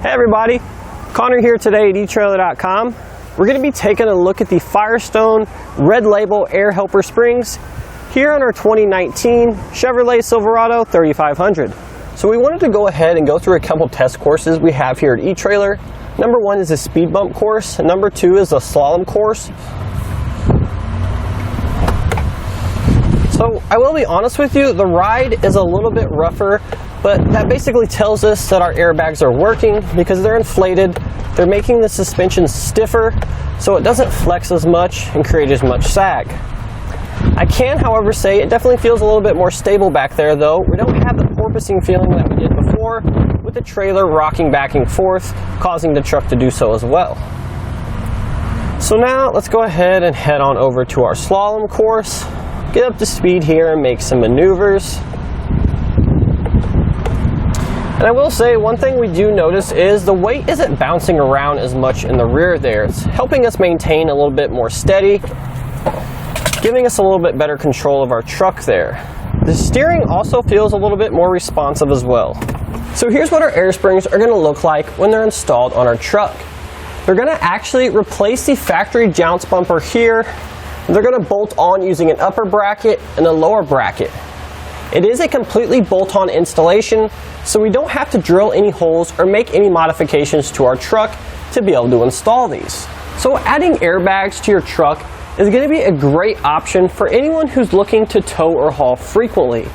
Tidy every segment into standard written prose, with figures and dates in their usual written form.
Hey everybody, Connor here today at eTrailer.com. We're going to be taking a look at the Firestone Red Label Air Helper Springs here on our 2019 Chevrolet Silverado 3500. So we wanted to go ahead and go through a couple test courses we have here at eTrailer. Number one is a speed bump course, and number two is a slalom course. So I will be honest with you, the ride is a little bit rougher, but that basically tells us that our airbags are working because they're inflated. They're making the suspension stiffer so it doesn't flex as much and create as much sag. I can, however, say it definitely feels a little bit more stable back there though. We don't have the porpoising feeling that we did before with the trailer rocking back and forth, causing the truck to do so as well. So now let's go ahead and head on over to our slalom course, get up to speed here and make some maneuvers. And I will say one thing we do notice is the weight isn't bouncing around as much in the rear there. It's helping us maintain a little bit more steady, giving us a little bit better control of our truck there. The steering also feels a little bit more responsive as well. So here's what our air springs are going to look like when they're installed on our truck. They're going to actually replace the factory jounce bumper here. They're going to bolt on using an upper bracket and a lower bracket. It is a completely bolt-on installation, so we don't have to drill any holes or make any modifications to our truck to be able to install these. So adding airbags to your truck is going to be a great option for anyone who's looking to tow or haul frequently.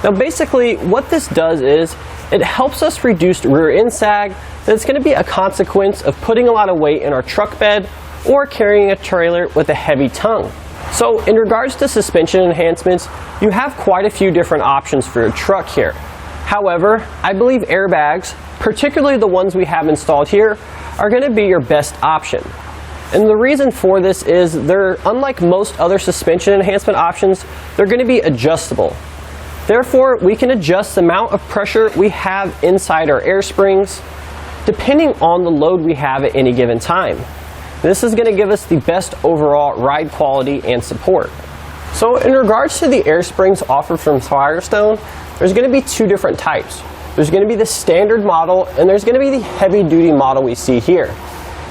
Now basically what this does is it helps us reduce rear end sag that's going to be a consequence of putting a lot of weight in our truck bed or carrying a trailer with a heavy tongue. So in regards to suspension enhancements, you have quite a few different options for your truck here. However, I believe airbags, particularly the ones we have installed here, are going to be your best option. And the reason for this is they're, unlike most other suspension enhancement options, they're going to be adjustable. Therefore, we can adjust the amount of pressure we have inside our air springs depending on the load we have at any given time. This is going to give us the best overall ride quality and support. So in regards to the air springs offered from Firestone, there's going to be two different types. There's going to be the standard model and there's going to be the heavy duty model we see here.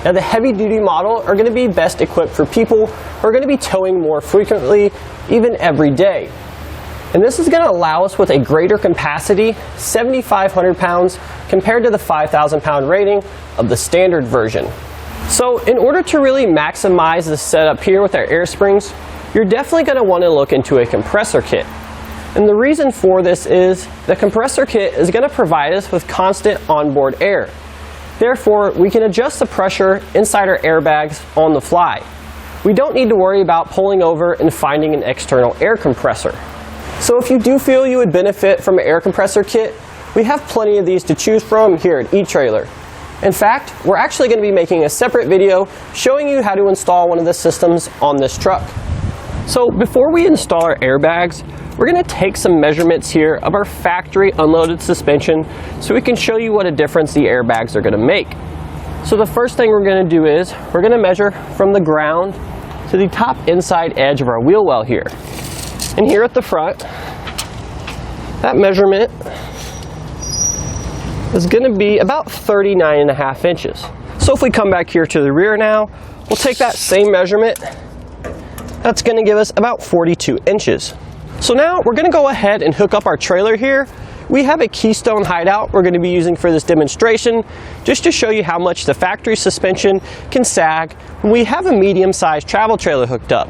Now the heavy duty model are going to be best equipped for people who are going to be towing more frequently, even every day. And this is going to allow us with a greater capacity, 7,500 pounds, compared to the 5,000 pound rating of the standard version. So in order to really maximize the setup here with our air springs, you're definitely going to want to look into a compressor kit. And the reason for this is the compressor kit is going to provide us with constant onboard air. Therefore, we can adjust the pressure inside our airbags on the fly. We don't need to worry about pulling over and finding an external air compressor. So if you do feel you would benefit from an air compressor kit, we have plenty of these to choose from here at eTrailer. In fact, we're actually going to be making a separate video showing you how to install one of the systems on this truck. So before we install our airbags, we're going to take some measurements here of our factory unloaded suspension so we can show you what a difference the airbags are going to make. So the first thing we're going to do is we're going to measure from the ground to the top inside edge of our wheel well here. And here at the front, that measurement is going to be about 39.5 inches. So if we come back here to the rear now, we'll take that same measurement. That's going to give us about 42 inches. So now we're going to go ahead and hook up our trailer here. We have a Keystone hideout we're going to be using for this demonstration just to show you how much the factory suspension can sag when we have a medium-sized travel trailer hooked up.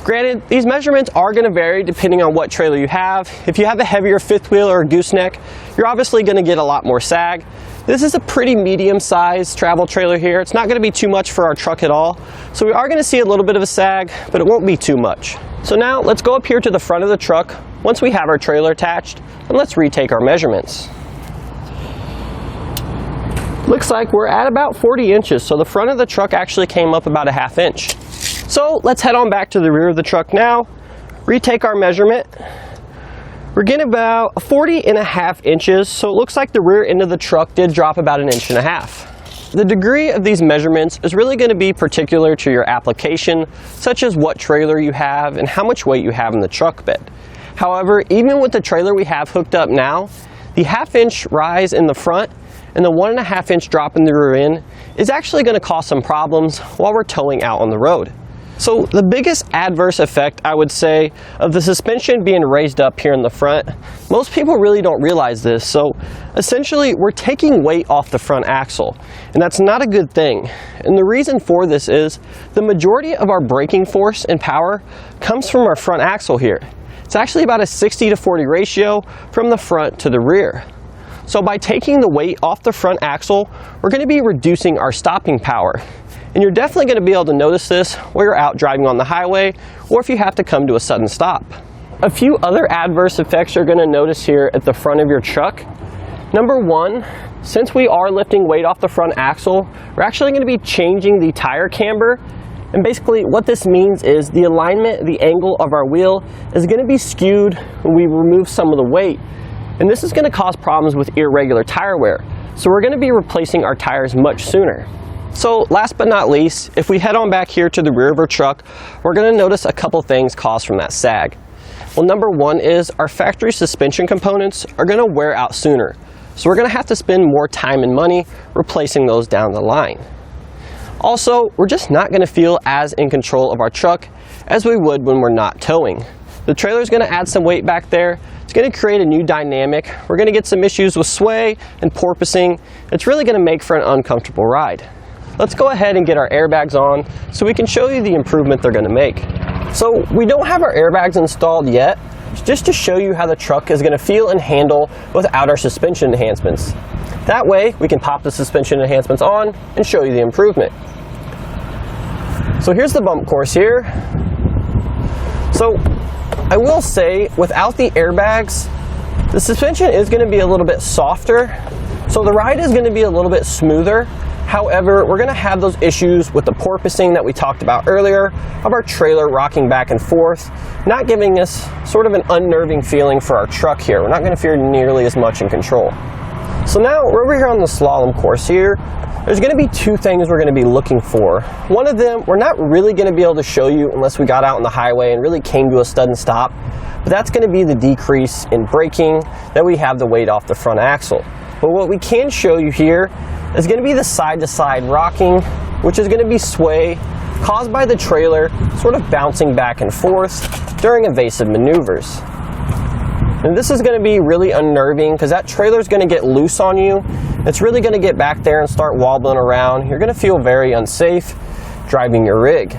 Granted, these measurements are going to vary depending on what trailer you have. If you have a heavier fifth wheel or a gooseneck, you're obviously going to get a lot more sag. This is a pretty medium-sized travel trailer here. It's not going to be too much for our truck at all. So we are going to see a little bit of a sag, but it won't be too much. So now let's go up here to the front of the truck once we have our trailer attached, and let's retake our measurements. Looks like we're at about 40 inches, so the front of the truck actually came up about a ½ inch. So let's head on back to the rear of the truck now, retake our measurement. We're getting about 40.5 inches, so it looks like the rear end of the truck did drop about 1.5 inches. The degree of these measurements is really going to be particular to your application, such as what trailer you have and how much weight you have in the truck bed. However, even with the trailer we have hooked up now, the ½ inch rise in the front and the 1.5 inch drop in the rear end is actually going to cause some problems while we're towing out on the road. So the biggest adverse effect, I would say, of the suspension being raised up here in the front, most people really don't realize this. So essentially we're taking weight off the front axle, and that's not a good thing. And the reason for this is the majority of our braking force and power comes from our front axle here. It's actually about a 60-40 ratio from the front to the rear. So by taking the weight off the front axle, we're going to be reducing our stopping power. And you're definitely going to be able to notice this while you're out driving on the highway, or if you have to come to a sudden stop. A few other adverse effects you're going to notice here at the front of your truck. Number one, since we are lifting weight off the front axle, we're actually going to be changing the tire camber. And basically what this means is the alignment, the angle of our wheel is going to be skewed when we remove some of the weight. And this is going to cause problems with irregular tire wear. So we're going to be replacing our tires much sooner. So last but not least, if we head on back here to the rear of our truck, we're going to notice a couple things caused from that sag. Well, number one is our factory suspension components are going to wear out sooner. So we're going to have to spend more time and money replacing those down the line. Also, we're just not going to feel as in control of our truck as we would when we're not towing. The trailer is going to add some weight back there. It's going to create a new dynamic. We're going to get some issues with sway and porpoising. It's really going to make for an uncomfortable ride. Let's go ahead and get our airbags on so we can show you the improvement they're going to make. So we don't have our airbags installed yet, just to show you how the truck is going to feel and handle without our suspension enhancements. That way we can pop the suspension enhancements on and show you the improvement. So here's the bump course here. So I will say, without the airbags, the suspension is going to be a little bit softer, so the ride is going to be a little bit smoother. However, we're going to have those issues with the porpoising that we talked about earlier, of our trailer rocking back and forth, not giving us sort of an unnerving feeling for our truck here. We're not going to feel nearly as much in control. So now we're over here on the slalom course here. There's going to be two things we're going to be looking for. One of them, we're not really going to be able to show you unless we got out on the highway and really came to a sudden stop, but that's going to be the decrease in braking that we have the weight off the front axle. But what we can show you here is going to be the side-to-side rocking, which is going to be sway caused by the trailer sort of bouncing back and forth during evasive maneuvers. And this is going to be really unnerving because that trailer is going to get loose on you. It's really going to get back there and start wobbling around. You're going to feel very unsafe driving your rig.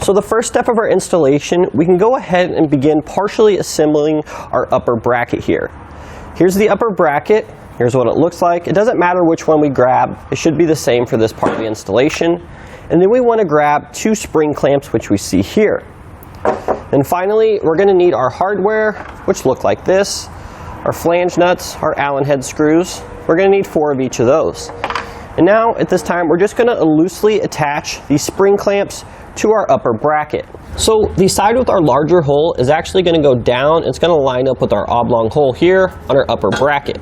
So the first step of our installation, we can go ahead and begin partially assembling our upper bracket here. Here's the upper bracket. Here's what it looks like. It doesn't matter which one we grab. It should be the same for this part of the installation. And then we want to grab two spring clamps, which we see here. And finally, we're going to need our hardware, which look like this. Our flange nuts, our Allen head screws. We're going to need 4 of each of those. And now, at this time, we're just going to loosely attach these spring clamps to our upper bracket. So the side with our larger hole is actually going to go down. It's going to line up with our oblong hole here on our upper bracket.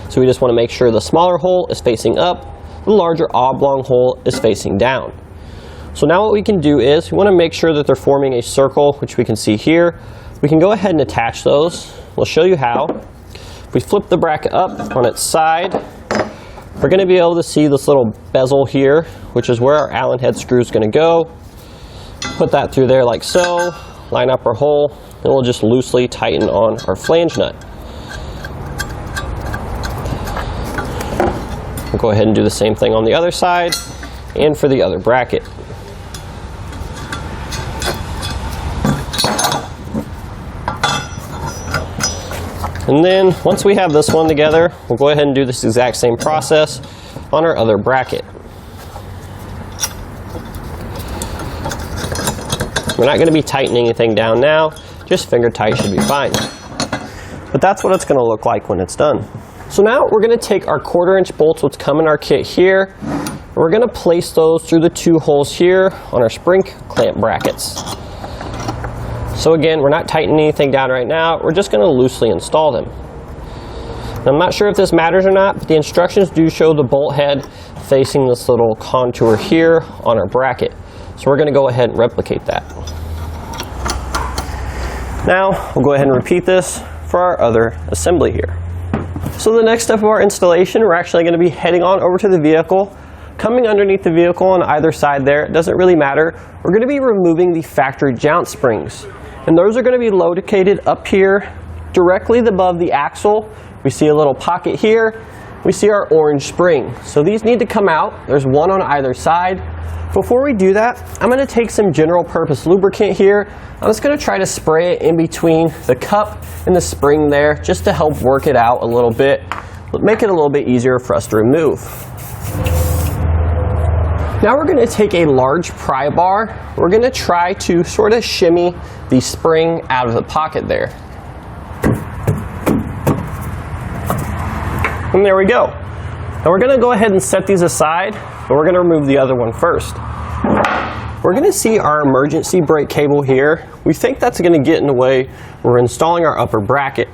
So we just want to make sure the smaller hole is facing up, the larger oblong hole is facing down. So now what we can do is we want to make sure that they're forming a circle, which we can see here. We can go ahead and attach those. We'll show you how. If we flip the bracket up on its side, we're going to be able to see this little bezel here, which is where our Allen head screw is going to go. Put that through there like so, line up our hole, and we'll just loosely tighten on our flange nut. We'll go ahead and do the same thing on the other side and for the other bracket. And then once we have this one together, we'll go ahead and do this exact same process on our other bracket. We're not going to be tightening anything down now, just finger tight should be fine. But that's what it's going to look like when it's done. So now we're going to take our 1/4-inch bolts, which come in our kit here, and we're going to place those through the 2 holes here on our spring clamp brackets. So again, we're not tightening anything down right now, we're just going to loosely install them. And I'm not sure if this matters or not, but the instructions do show the bolt head facing this little contour here on our bracket. So we're going to go ahead and replicate that. Now we'll go ahead and repeat this for our other assembly here. So the next step of our installation, we're actually going to be heading on over to the vehicle. Coming underneath the vehicle on either side there, it doesn't really matter. We're going to be removing the factory jounce springs. And those are going to be located up here directly above the axle. We see a little pocket here. We see our orange spring. So these need to come out. There's one on either side. Before we do that, I'm going to take some general purpose lubricant here. I'm just going to try to spray it in between the cup and the spring there just to help work it out a little bit, make it a little bit easier for us to remove. Now we're going to take a large pry bar. We're going to try to sort of shimmy the spring out of the pocket there. And there we go. Now we're going to go ahead and set these aside, but we're going to remove the other one first. We're going to see our emergency brake cable here. We think that's going to get in the way. We're installing our upper bracket.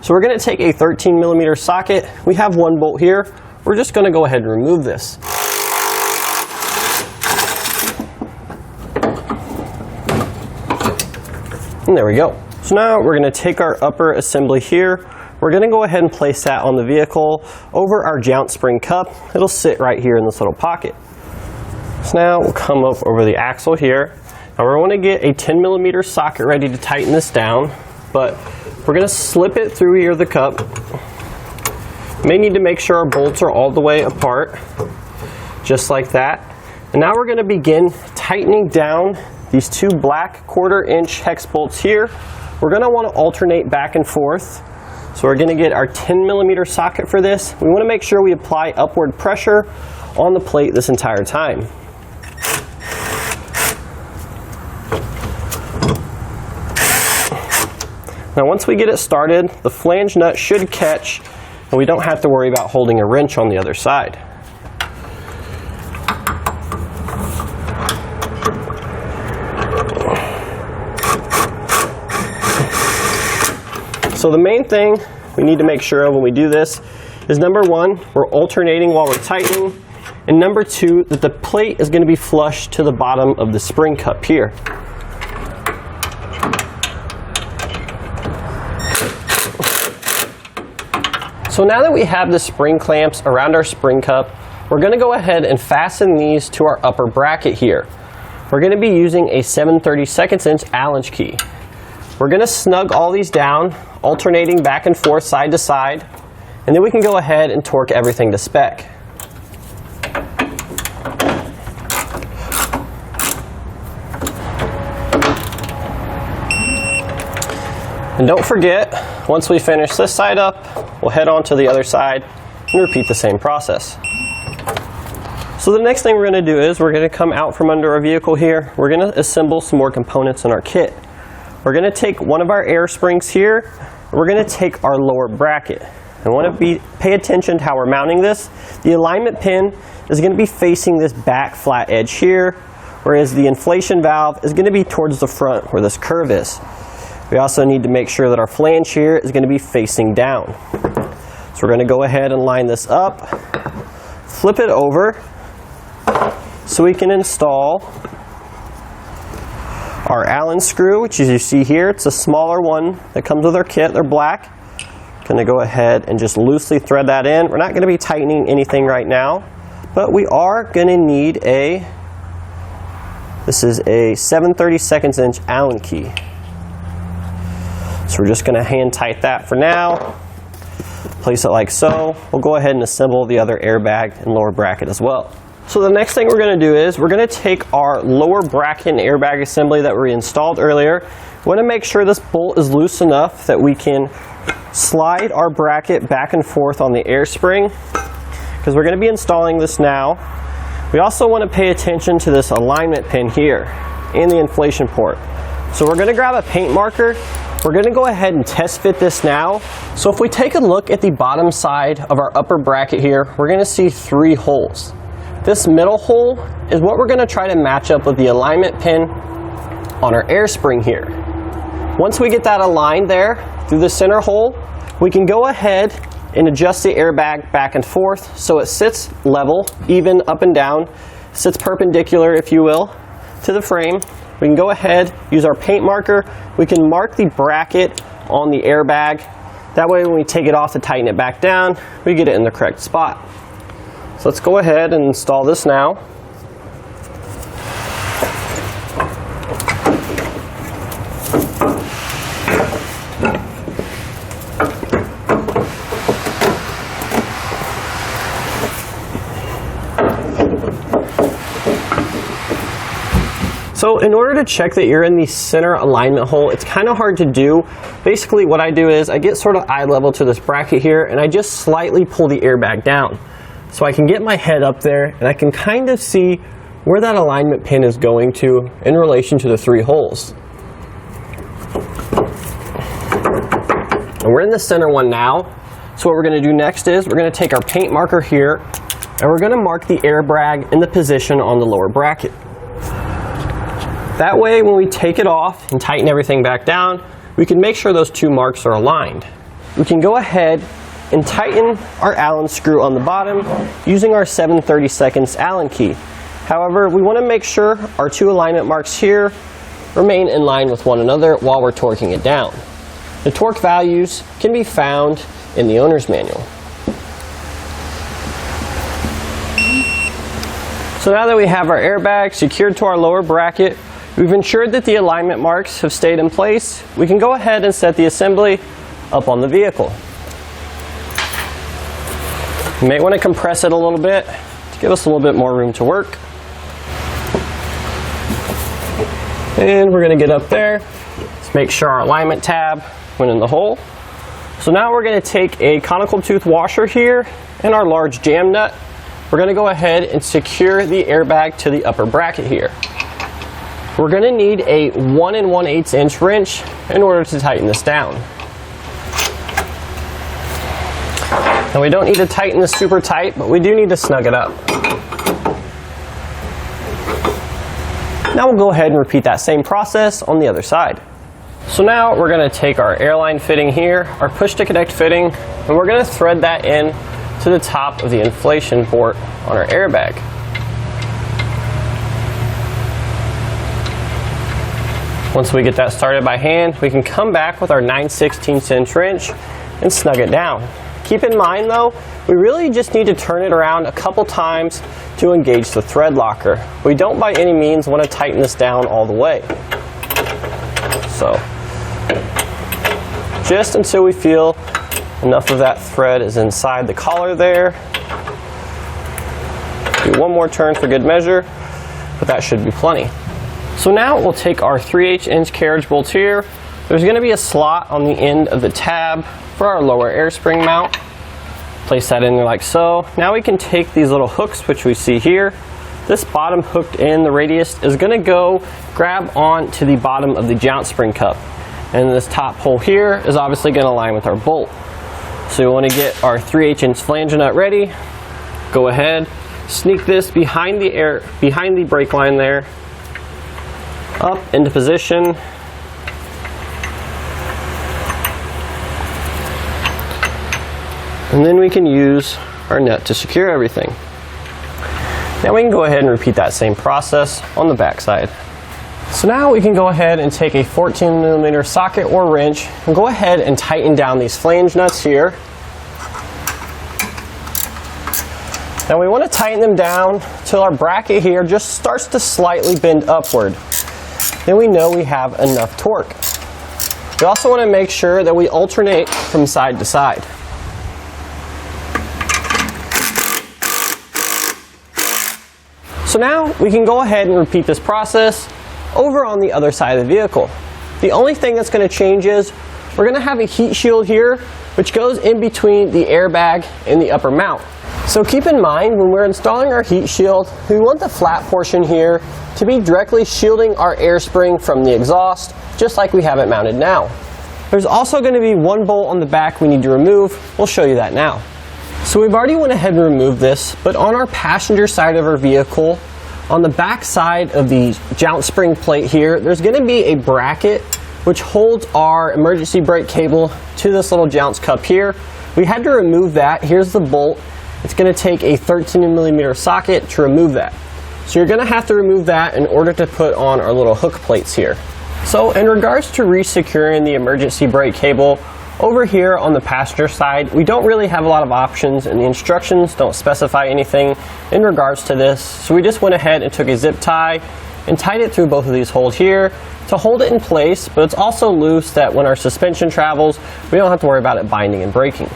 So we're going to take a 13mm socket. We have one bolt here. We're just going to go ahead and remove this. And there we go. So now we're going to take our upper assembly here. We're going to go ahead and place that on the vehicle over our jounce spring cup. It'll sit right here in this little pocket. So now we'll come up over the axle here. Now we're going to get a 10mm socket ready to tighten this down, but we're going to slip it through here the cup. May need to make sure our bolts are all the way apart, just like that. And now we're going to begin tightening down these two black 1/4-inch hex bolts here. We're going to want to alternate back and forth. So we're going to get our 10mm socket for this. We want to make sure we apply upward pressure on the plate this entire time. Now once we get it started, the flange nut should catch and we don't have to worry about holding a wrench on the other side. So the main thing we need to make sure of when we do this is, number one, we're alternating while we're tightening, and number two, that the plate is going to be flush to the bottom of the spring cup here. So now that we have the spring clamps around our spring cup, we're going to go ahead and fasten these to our upper bracket here. We're going to be using a 7/32" Allen key. We're going to snug all these down, alternating back and forth side to side, and then we can go ahead and torque everything to spec. And don't forget, once we finish this side up, we'll head on to the other side and repeat the same process. So the next thing we're going to do is we're going to come out from under our vehicle here. We're going to assemble some more components in our kit. We're going to take one of our air springs here. We're going to take our lower bracket. I want to pay attention to how we're mounting this. The alignment pin is going to be facing this back flat edge here, whereas the inflation valve is going to be towards the front where this curve is. We also need to make sure that our flange here is going to be facing down. So we're going to go ahead and line this up, flip it over, so we can install our Allen screw, which as you see here, it's a smaller one that comes with our kit. They're black. Going to go ahead and just loosely thread that in. We're not going to be tightening anything right now, but we are going to need this is a 7/32" Allen key. So we're just going to hand tight that for now. Place it like so. We'll go ahead and assemble the other airbag and lower bracket as well. So the next thing we're going to do is we're going to take our lower bracket and airbag assembly that we installed earlier. We want to make sure this bolt is loose enough that we can slide our bracket back and forth on the air spring, because we're going to be installing this now. We also want to pay attention to this alignment pin here and the inflation port. So we're going to grab a paint marker. We're going to go ahead and test fit this now. So if we take a look at the bottom side of our upper bracket here, we're going to see 3 holes. This middle hole is what we're going to try to match up with the alignment pin on our air spring here. Once we get that aligned there through the center hole, we can go ahead and adjust the airbag back and forth so it sits level, even up and down, sits perpendicular, if you will, to the frame. We can go ahead, use our paint marker. We can mark the bracket on the airbag That way when we take it off to tighten it back down, we get it in the correct spot. So let's go ahead and install this now. So in order to check that you're in the center alignment hole, it's kind of hard to do. Basically what I do is I get sort of eye level to this bracket here and I just slightly pull the airbag down. So I can get my head up there and I can kind of see where that alignment pin is going to in relation to the 3 holes. And we're in the center one now. So what we're going to do next is we're going to take our paint marker here and we're going to mark the airbag in the position on the lower bracket. That way when we take it off and tighten everything back down, we can make sure those 2 marks are aligned. We can go ahead and tighten our Allen screw on the bottom using our 7/32 Allen key. However, we want to make sure our 2 alignment marks here remain in line with one another while we're torquing it down. The torque values can be found in the owner's manual. So now that we have our airbag secured to our lower bracket, we've ensured that the alignment marks have stayed in place. We can go ahead and set the assembly up on the vehicle. You may want to compress it a little bit to give us a little bit more room to work. And we're going to get up there. Let's make sure our alignment tab went in the hole. So now we're going to take a conical tooth washer here and our large jam nut. We're going to go ahead and secure the airbag to the upper bracket here. We're going to need a 1 1/8 inch wrench in order to tighten this down. And we don't need to tighten this super tight, but we do need to snug it up. Now we'll go ahead and repeat that same process on the other side. So now we're going to take our airline fitting here, our push to connect fitting, and we're going to thread that in to the top of the inflation port on our airbag. Once we get that started by hand, we can come back with our 9/16 inch wrench and snug it down. Keep in mind though, we really just need to turn it around a couple times to engage the thread locker. We don't by any means want to tighten this down all the way. So, just until we feel enough of that thread is inside the collar there. Do one more turn for good measure, but that should be plenty. So now we'll take our 3/8 inch carriage bolt here. There's going to be a slot on the end of the tab for our lower air spring mount. Place that in there like so. Now we can take these little hooks which we see here. This bottom hooked in, the radius, is going to go grab on to the bottom of the jounce spring cup. And this top hole here is obviously going to align with our bolt. So we want to get our 3/8 inch flange nut ready. Go ahead, sneak this behind the brake line there, up into position. And then we can use our nut to secure everything. Now we can go ahead and repeat that same process on the back side. So now we can go ahead and take a 14mm socket or wrench and go ahead and tighten down these flange nuts here. Now we want to tighten them down till our bracket here just starts to slightly bend upward. Then we know we have enough torque. We also want to make sure that we alternate from side to side. So now we can go ahead and repeat this process over on the other side of the vehicle. The only thing that's going to change is we're going to have a heat shield here which goes in between the airbag and the upper mount. So keep in mind when we're installing our heat shield, we want the flat portion here to be directly shielding our air spring from the exhaust, just like we have it mounted now. There's also going to be one bolt on the back we need to remove. We'll show you that now. So we've already went ahead and removed this, but on our passenger side of our vehicle, on the back side of the jounce spring plate here, there's going to be a bracket which holds our emergency brake cable to this little jounce cup here. We had to remove that. Here's the bolt. It's going to take a 13mm socket to remove that. So you're going to have to remove that in order to put on our little hook plates here. So in regards to re-securing the emergency brake cable, Over here on the passenger side, we don't really have a lot of options, and the instructions don't specify anything in regards to this. So we just went ahead and took a zip tie and tied it through both of these holes here to hold it in place, but it's also loose that when our suspension travels, we don't have to worry about it binding and breaking.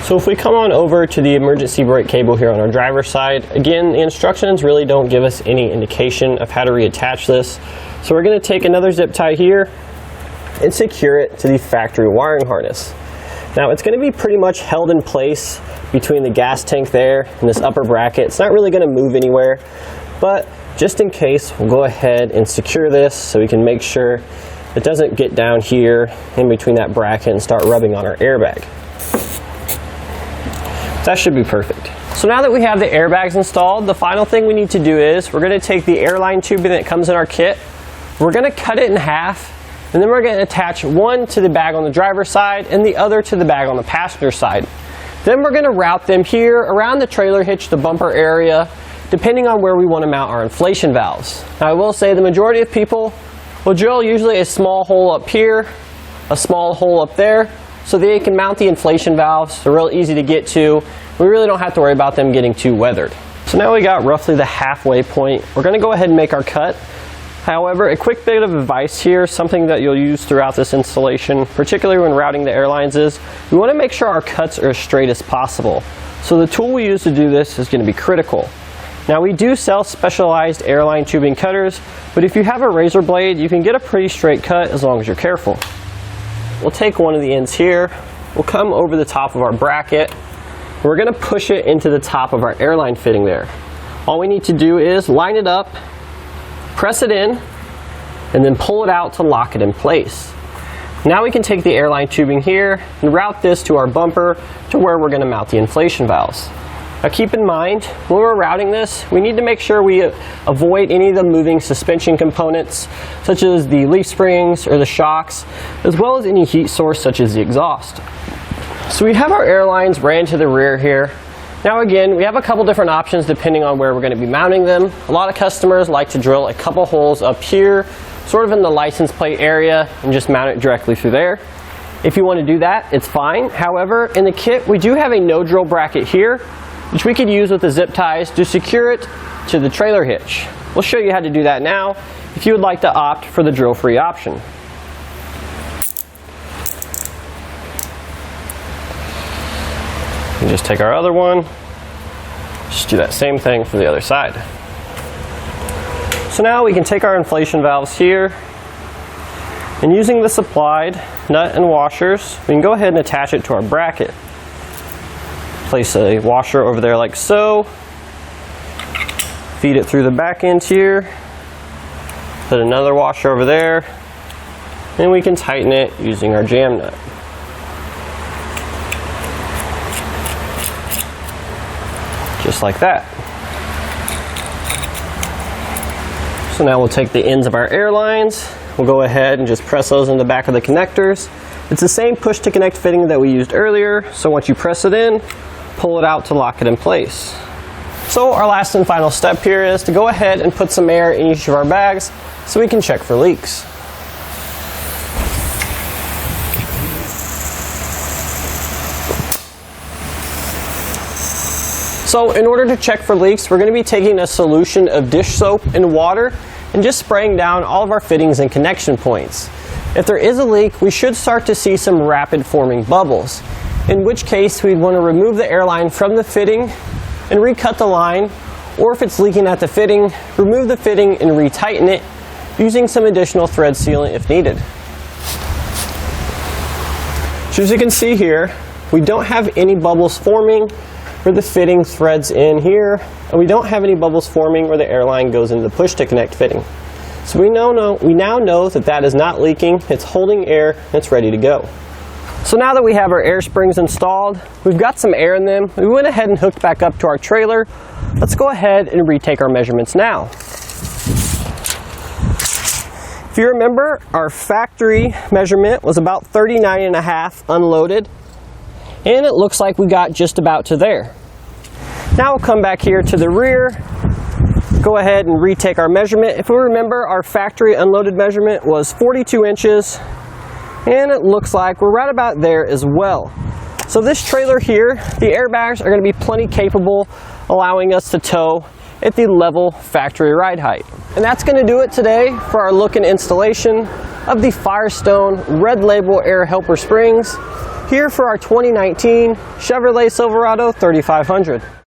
So if we come on over to the emergency brake cable here on our driver's side, again, the instructions really don't give us any indication of how to reattach this. So we're going to take another zip tie here and secure it to the factory wiring harness. Now it's going to be pretty much held in place between the gas tank there and this upper bracket. It's not really going to move anywhere, but just in case, we'll go ahead and secure this so we can make sure it doesn't get down here in between that bracket and start rubbing on our airbag. That should be perfect. So now that we have the airbags installed, the final thing we need to do is we're going to take the airline tubing that comes in our kit, we're going to cut it in half, and then we're going to attach one to the bag on the driver's side and the other to the bag on the passenger side. Then we're going to route them here around the trailer hitch, the bumper area, depending on where we want to mount our inflation valves. Now I will say the majority of people will drill usually a small hole up here, a small hole up there, so they can mount the inflation valves. They're real easy to get to. We really don't have to worry about them getting too weathered. So now we got roughly the halfway point. We're going to go ahead and make our cut. However, a quick bit of advice here, something that you'll use throughout this installation, particularly when routing the airlines, is we want to make sure our cuts are as straight as possible. So the tool we use to do this is going to be critical. Now we do sell specialized airline tubing cutters, but if you have a razor blade, you can get a pretty straight cut as long as you're careful. We'll take one of the ends here, we'll come over the top of our bracket, and we're going to push it into the top of our airline fitting there. All we need to do is line it up, press it in, and then pull it out to lock it in place. Now we can take the airline tubing here and route this to our bumper to where we're going to mount the inflation valves. Now keep in mind, when we're routing this, we need to make sure we avoid any of the moving suspension components, such as the leaf springs or the shocks, as well as any heat source such as the exhaust. So we have our airlines ran to the rear here. Now again, we have a couple different options depending on where we're going to be mounting them. A lot of customers like to drill a couple holes up here, sort of in the license plate area, and just mount it directly through there. If you want to do that, it's fine. However, in the kit, we do have a no drill bracket here, which we could use with the zip ties to secure it to the trailer hitch. We'll show you how to do that now if you would like to opt for the drill-free option. And just take our other one, just do that same thing for the other side. So now we can take our inflation valves here, and using the supplied nut and washers, we can go ahead and attach it to our bracket. Place a washer over there like so, feed it through the back end here, put another washer over there, and we can tighten it using our jam nut. Just like that. So now we'll take the ends of our airlines, we'll go ahead and just press those in the back of the connectors. It's the same push to connect fitting that we used earlier, so once you press it in, pull it out to lock it in place. So our last and final step here is to go ahead and put some air in each of our bags so we can check for leaks. So in order to check for leaks, we're going to be taking a solution of dish soap and water and just spraying down all of our fittings and connection points. If there is a leak, we should start to see some rapid forming bubbles, in which case we'd want to remove the airline from the fitting and recut the line, or if it's leaking at the fitting, remove the fitting and retighten it using some additional thread sealant if needed. So as you can see here, we don't have any bubbles forming where the fitting threads in here, and we don't have any bubbles forming where the airline goes into the push to connect fitting. So we now know that that is not leaking, it's holding air, and it's ready to go. So now that we have our air springs installed, we've got some air in them, we went ahead and hooked back up to our trailer. Let's go ahead and retake our measurements now. If you remember, our factory measurement was about 39.5 unloaded, and it looks like we got just about to there. Now we'll come back here to the rear, go ahead and retake our measurement. If we remember, our factory unloaded measurement was 42 inches, And it looks like we're right about there as well. So this trailer here, the airbags are going to be plenty capable, allowing us to tow at the level factory ride height. And that's going to do it today for our look and installation of the Firestone Red Label Air Helper Springs here for our 2019 Chevrolet Silverado 3500.